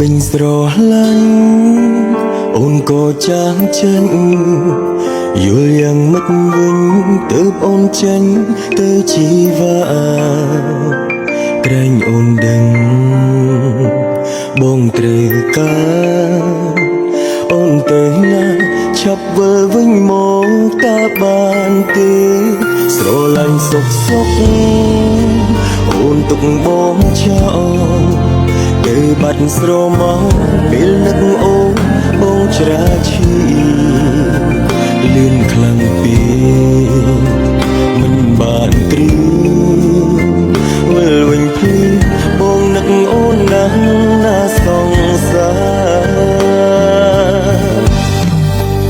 ពេញស្រឡាញ់អូនក៏ចាស់ចេញយល់យ៉ាងម៉េចវិញទើបអូនចេញទៅជីវ៉ាក្រែងអូនដឹងបងត្រូវការអូនទៅណាឆាប់វិលវិញមកតើបានទេស្រឡាញ់សុខសុខអូនទុកបងចោលទៅបាត់ស្រមោពេលនឹកអូនបងច្រាឈីលឿនខ្លាំងពេកមិនបានគ្រាវិលវិញភ្លឺបងនឹកអូនណាស់ណាសងសារ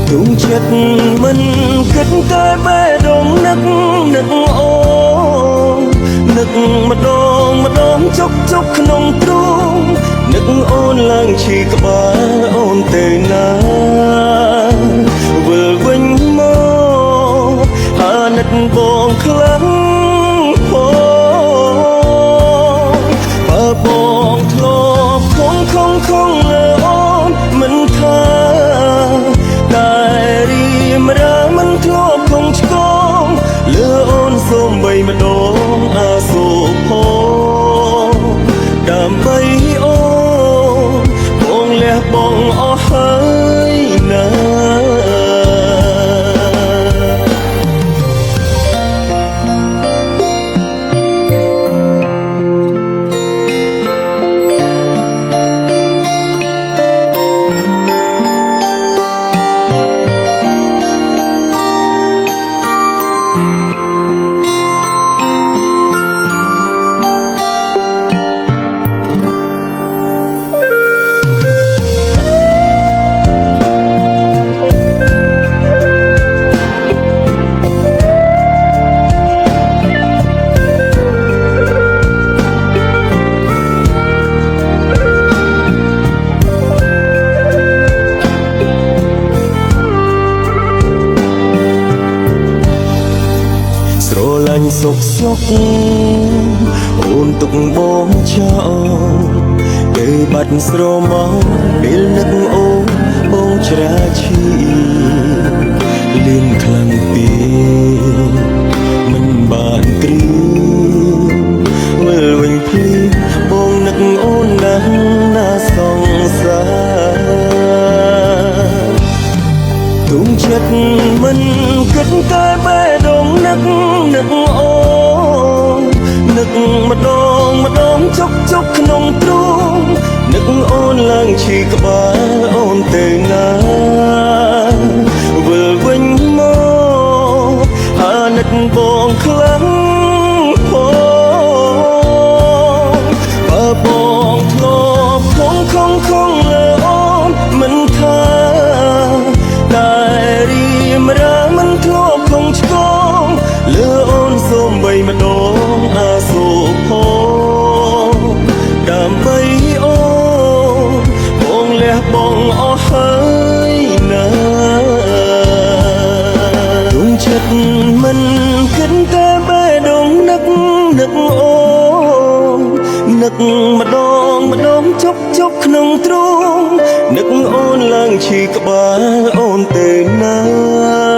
ទុំចិត្តមិនគិតតែបេះដូងនឹកអូននឹកម្ដងជុកក្នុងទ្រូងនឹកអូនឡើងឈីក្បាលអូនទៅណាវិលវិញមកអាណិតបងខ្លាំងបើបងធ្លាប់ខំលើអូនមិនថាតែរីមរាមិនធ្លាប់ខំឆ្កងលើអូនសូមបីម្ដងអាសូរផងដើម្បីអូនបងលះបងអស់ហើយណាសុខសុខអូនទុកបងចោលទៅបាត់ស្រមោពេលនឹកអូនបងច្រាឈីលឿនខ្លាំងពេកមិនបានគ្រាវិលវិញភ្លឺបងនឹកអូនណាស់ណាសងសារទុំចិត្តមិនគិតតែបេះដូងនឹកអូននឹកម្ដងជុកក្នុងទ្រូងនឹកអូនឡើងឈីក្បាលអូនទៅណាវិលវិញមកអាណិតបងខ្លាំងផងបើបងធ្លាប់ខំលើអូនមិនថាតែរីមរាមិនធ្លាប់ខំឆ្កងលើអូនសូមបីម្ដងអាសូរផងដើម្បីអូនបងលះបងអស់ហើយណាទុំចិត្តមិនគិតតែបេះដូងនឹកអូននឹកម្ដងជុកក្នុងទ្រូងនឹកអូនឡើងឈីក្បាលអូនទៅណា